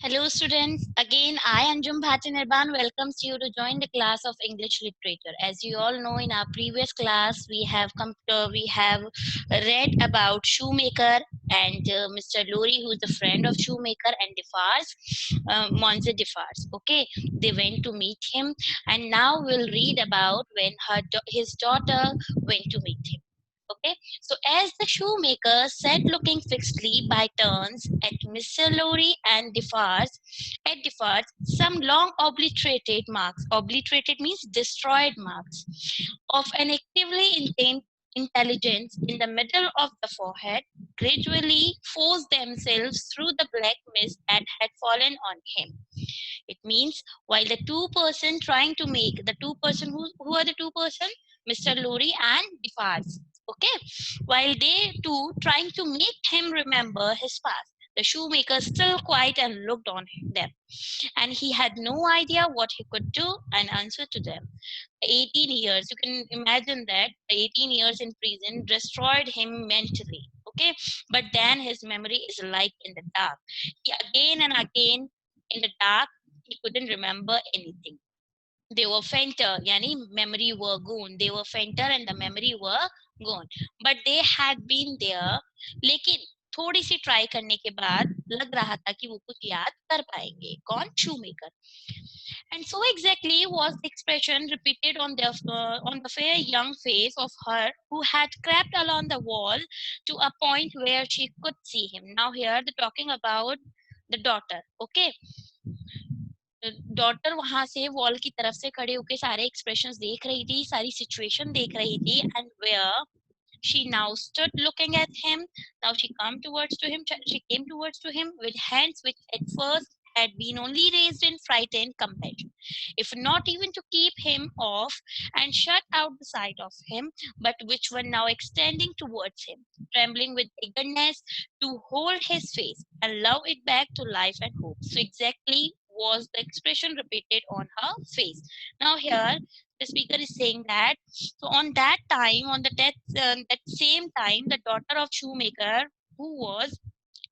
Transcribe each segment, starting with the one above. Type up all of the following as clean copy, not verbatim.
Hello students, again I Anjum welcomes you to join the class of English literature. As you all know, in our previous class we have read about Shoemaker and Mr. Lorry, who is a friend of Shoemaker, and Defarge, Monse Defarge. Okay, they went to meet him, and now we'll read about when his daughter went to meet him. Okay, so as the shoemaker sat looking fixedly by turns at Mr. Lorry and Defarge, some long obliterated marks, obliterated means destroyed marks, of an actively intent intelligence in the middle of the forehead gradually forced themselves through the black mist that had fallen on him. It means while the two-person trying to make the two-person who are the two-person? Mr. Lorry and Defarge. Okay, while they two trying to make him remember his past, the shoemaker still quiet and looked on them, and he had no idea what he could do and answer to them. 18 years, you can imagine that 18 years in prison destroyed him mentally. Okay, but then his memory is like in the dark. He again and again in the dark, he couldn't remember anything. They were fainter, yani memory were gone. They were fainter and the memory were gone. But they had been there, लेकिन थोड़ी सी try करने के बाद लग रहा था कि वो कुछ याद कर पाएंगे. कौन? Shoemaker. And so exactly was the expression repeated on the fair young face of her who had crept along the wall to a point where she could see him. Now here they're talking about the daughter. Okay, daughter वहां से wall की तरफ से खड़े होके सारे expressions देख रही थी, सारी सिचुएशन देख रही थी, and where she now stood looking at him. Now she came towards to him with hands which at first had been only raised in frightened compassion, if not even to keep him off and shut out the sight of him, but which were now extending towards him, trembling with eagerness to hold his face and love it back to life and hope. So exactly was the expression repeated on her face. Now here the speaker is saying that so on that time, on that same time, the daughter of shoemaker who was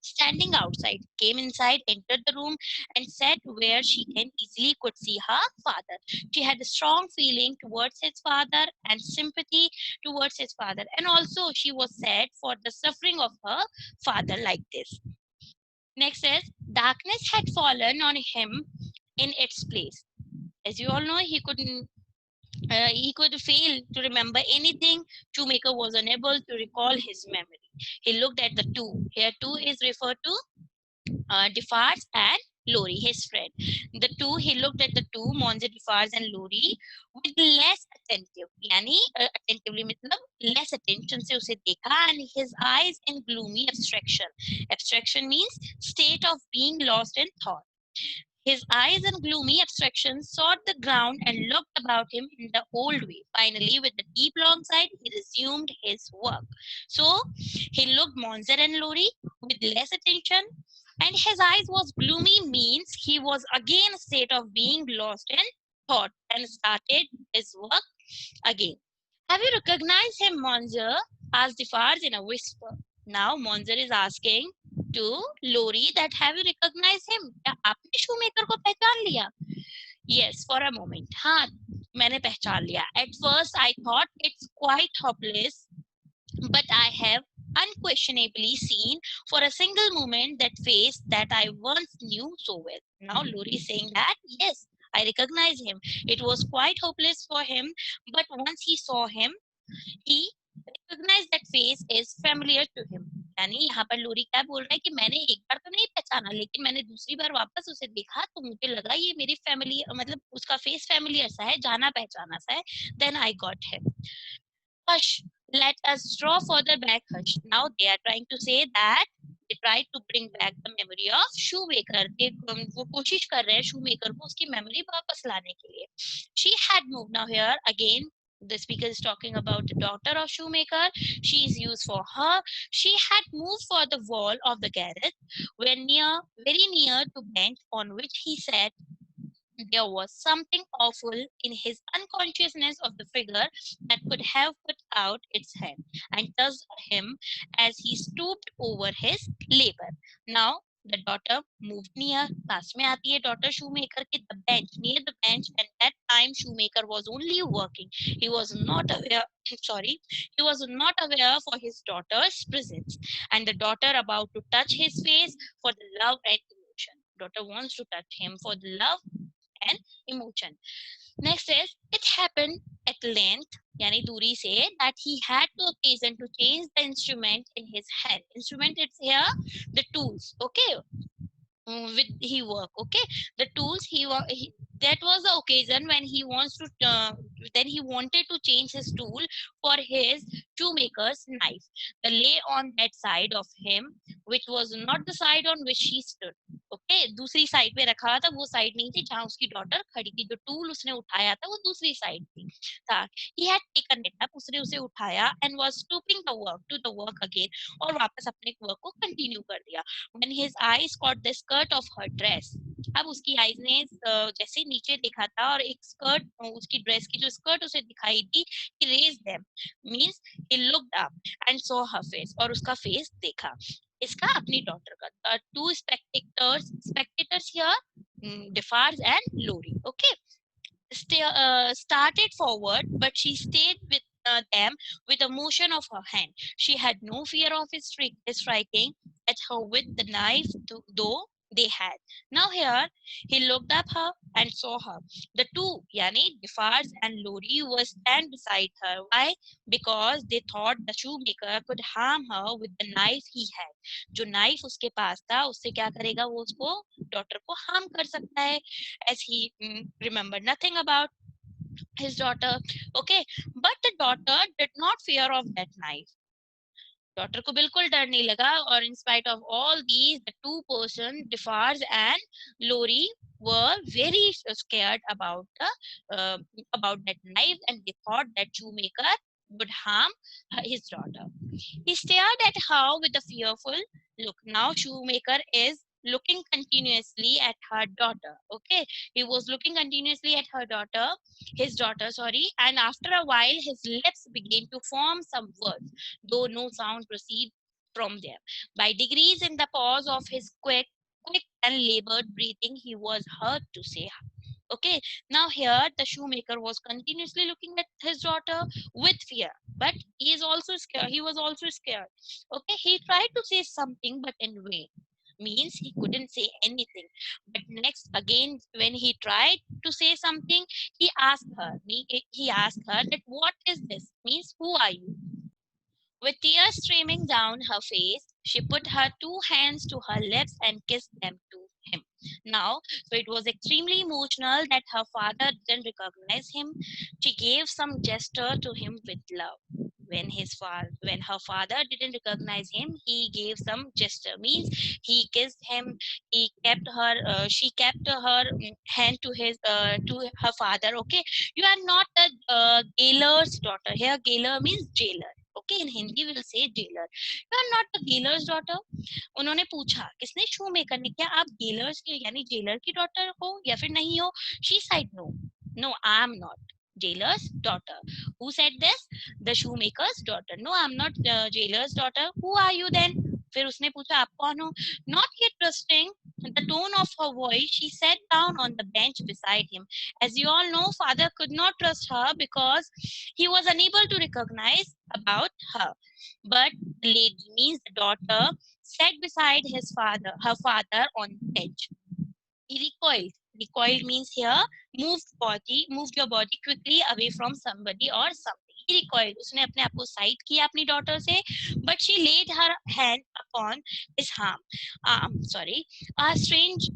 standing outside came inside, entered the room, and sat where she can easily could see her father. She had a strong feeling towards his father and sympathy towards his father, and also she was sad for the suffering of her father like this. Next is darkness had fallen on him in its place. As you all know, he could fail to remember anything. Shoemaker was unable to recall his memory. He looked at the two. Here, two is referred to Defarge and Lorry, his friend. The two, he looked at the two, Monse Defarge and Lorry, with less attentive. यानी attentively मतलब less attention से उसे देखा, and his eyes in gloomy abstraction. Abstraction means state of being lost in thought. His eyes in gloomy abstraction sought the ground and looked about him in the old way. Finally, with a deep long sigh, he resumed his work. So he looked Monzer and Lori with less attention, and his eyes was gloomy means he was again a state of being lost in thought and started his work again. Have you recognized him, Monzer? Asked Defarge in a whisper. Now Monzer is asking to Lori that have you recognized him? क्या आपने shoemaker को पहचान लिया? Yes, for a moment. हाँ, मैंने पहचान लिया. At first I thought it's quite hopeless, but I have unquestionably seen for a single moment that face that I once knew so well. Now Lori is saying that yes, I recognize him. It was quite hopeless for him, but once he saw him, he recognized that face is familiar to him. यानी यहाँ पर लोरी क्या बोल रहा है कि मैंने एक बार तो नहीं पहचाना, लेकिन मैंने दूसरी बार वापस उसे देखा तो मुझे लगा ये मेरी फैमिली, मतलब उसका फेस फैमिलियर सा है, जाना पहचाना सा है. Then I got him. Hush, let us draw further back. Hush. Now they are trying to say that they try to bring back the memory of shoemaker. वो कोशिश कर रहे हैं shoemaker को उसकी memory वापस लाने के लिए. She had moved. Now here again the speaker is talking about the daughter of shoemaker. She is used for her. She had moved for the wall of the garret, when very near to bench on which he sat. There was something awful in his unconsciousness of the figure that could have put out its hand and touched him as he stooped over his labor. Now The daughter moved near. पास में आती है daughter shoemaker के the bench, near the bench, and that time shoemaker was only working. He was not aware. Sorry, he was not aware for his daughter's presence, and the daughter about to touch his face for the love and emotion. Daughter wants to touch him for the love and emotion. Next is it happened at length, यानी दूरी से, that he had to occasion to change the instrument in his hand. Instrument, it's here the tools, okay, with he work, okay, the tools that was the occasion when he wants to then he wanted to change his tool for his shoemaker's knife. The lay on that side of him which was not the side on which she stood, okay, दूसरी side पे रखा था, वो side नहीं थी जहां उसकी daughter खड़ी थी. जो टूल उसने उठाया था वो दूसरी साइड थी था. He had taken it up, उसने उसे उठाया and was stooping the work to the work again, और वापस अपने वर्क को कंटिन्यू कर दिया. When his eyes caught the skirt of her dress, अब उसकी आईज ने जैसे नीचे देखा था और एक स्कर्ट, उसकी ड्रेस की जो स्कर्ट उसे दिखाई दी, he raised them, means he looked up and saw her face, और उसका फेस देखा. इसका अपनी डॉटर का. Two spectators here, Defarge and Lori, okay, started forward, but she stayed with them with a motion of her hand. She had no fear of his striking at her with the knife, though they had. Now here, he looked up her and saw her. The two, yani Defarge and Lori, were stand beside her. Why? Because they thought the shoemaker could harm her with the knife he had. जो knife उसके पास था, उससे क्या करेगा वो उसको daughter को harm कर सकता है, as he remembered nothing about his daughter. Okay, but the daughter did not fear of that knife. Daughter को बिल्कुल डर नहीं लगा, और in spite of all these, the two person, Defarge and Lori, were very scared about that knife, and they thought that shoemaker would harm his daughter. He stared at her with a fearful look. Now shoemaker is looking continuously at her daughter. Okay, he was looking continuously at his daughter, sorry, and after a while his lips began to form some words, though no sound proceeded from them. By degrees, in the pause of his quick and labored breathing, he was heard to say, okay, now here the shoemaker was continuously looking at his daughter with fear, but he was also scared. Okay, he tried to say something but in vain, means he couldn't say anything. But next again, when he tried to say something, he asked her that what is this, means who are you. With tears streaming down her face, she put her two hands to her lips and kissed them to him. Now, so it was extremely emotional that her father didn't recognize him. She gave some gesture to him with love. When her father didn't recognize him, he gave some gesture, means he kissed him. She kept her hand to her father. Okay, you are not a jailer's daughter. Here, jailer means jailer. Okay, in Hindi we will say jailer. You are not the jailer's daughter. उन्होंने पूछा, किसने, shoemaker ने, क्या आप jailers की यानी jailer की daughter हो या फिर नहीं हो. She said no. No, I am not jailer's daughter. Who said this? The shoemaker's daughter. No, I'm not jailer's daughter. Who are you then? फिर उसने पूछा, आप कौन हो. Not yet trusting the tone of her voice, she sat down on the bench beside him. As you all know, father could not trust her because he was unable to recognize about her. But the lady, means the daughter, sat beside her father on the bench. He recoiled. Recoiled means here moved your body quickly away from somebody or something. He recoiled. उसने अपने आप को side किया अपनी daughter से, but she laid her hand upon his arm. A strange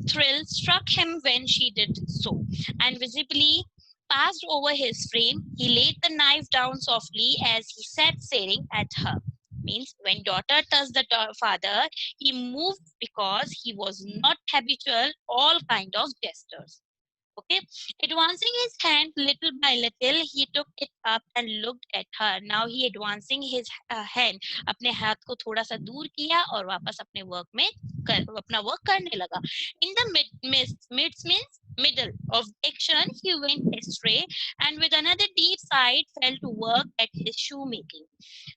thrill struck him when she did so, and visibly passed over his frame. He laid the knife down softly as he sat staring at her. Means when daughter touched the father, he moved because he was not habitual all kind of gestures. Okay, advancing his hand little by little, he took it up and looked at her. Now he advancing his hand, अपने हाथ को थोड़ा सा दूर किया और वापस अपने वर्क में अपना वर्क करने लगा. In the midst means middle of action, he went astray and with another deep sigh fell to work at his shoemaking.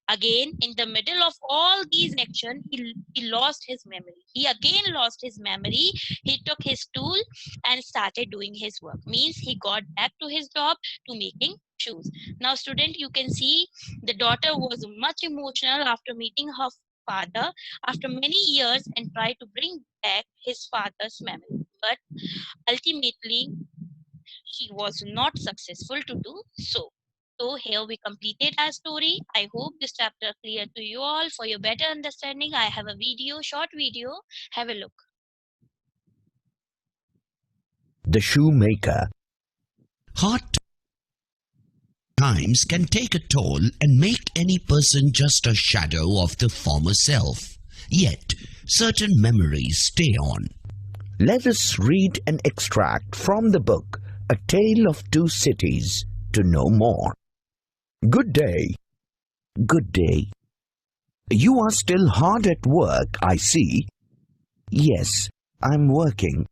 Again, in the middle of all these action, he lost his memory. He again lost his memory. He took his tool and started doing his work. Means he got back to his job to making shoes. Now, student, you can see the daughter was much emotional after meeting her father after many years and tried to bring back his father's memory. But ultimately, she was not successful to do so. So here we completed our story. I hope this chapter clear to you all. For your better understanding, I have a video, short video. Have a look. The Shoemaker. Hard times can take a toll and make any person just a shadow of the former self. Yet, certain memories stay on. Let us read an extract from the book, A Tale of Two Cities, to know more. Good day. Good day. You are still hard at work, I see. Yes, I'm working.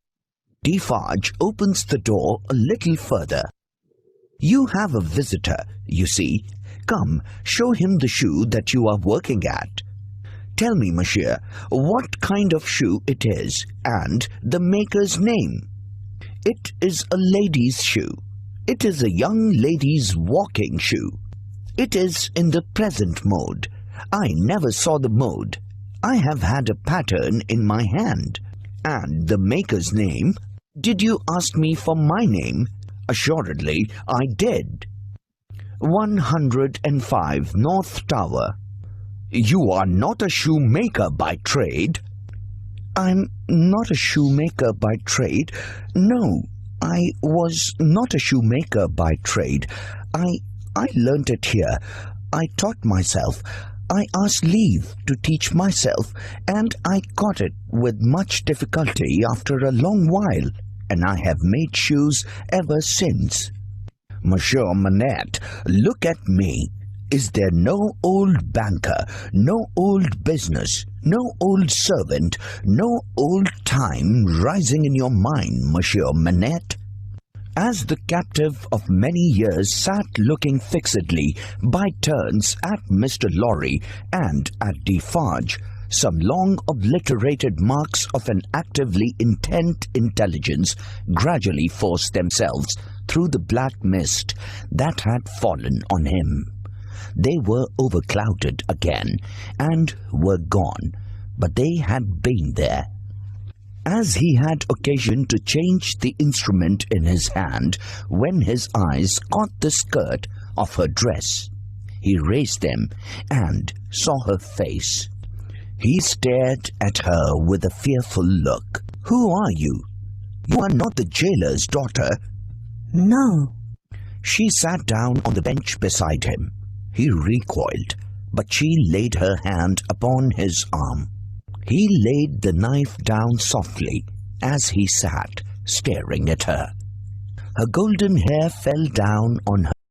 Defarge opens the door a little further. You have a visitor, you see. Come, show him the shoe that you are working at. Tell me, monsieur, what kind of shoe it is and the maker's name. It is a lady's shoe. It is a young lady's walking shoe. It is in the present mode. I never saw the mode. I have had a pattern in my hand. And the maker's name? Did you ask me for my name? Assuredly, I did. 105 North Tower. You are not a shoemaker by trade. I'm not a shoemaker by trade. No, I was not a shoemaker by trade. I learnt it here. I taught myself. I asked leave to teach myself, and I got it with much difficulty after a long while, and I have made shoes ever since. Monsieur Manette, look at me. Is there no old banker, no old business, no old servant, no old time rising in your mind, Monsieur Manette? As the captive of many years sat looking fixedly by turns at Mr. Lorry and at Defarge, some long obliterated marks of an actively intent intelligence gradually forced themselves through the black mist that had fallen on him. They were overclouded again and were gone, but they had been there. As he had occasion to change the instrument in his hand, when his eyes caught the skirt of her dress, he raised them and saw her face. He stared at her with a fearful look. Who are you? You are not the jailer's daughter. No. She sat down on the bench beside him. He recoiled, but she laid her hand upon his arm. He laid the knife down softly as he sat staring at her. Her golden hair fell down on her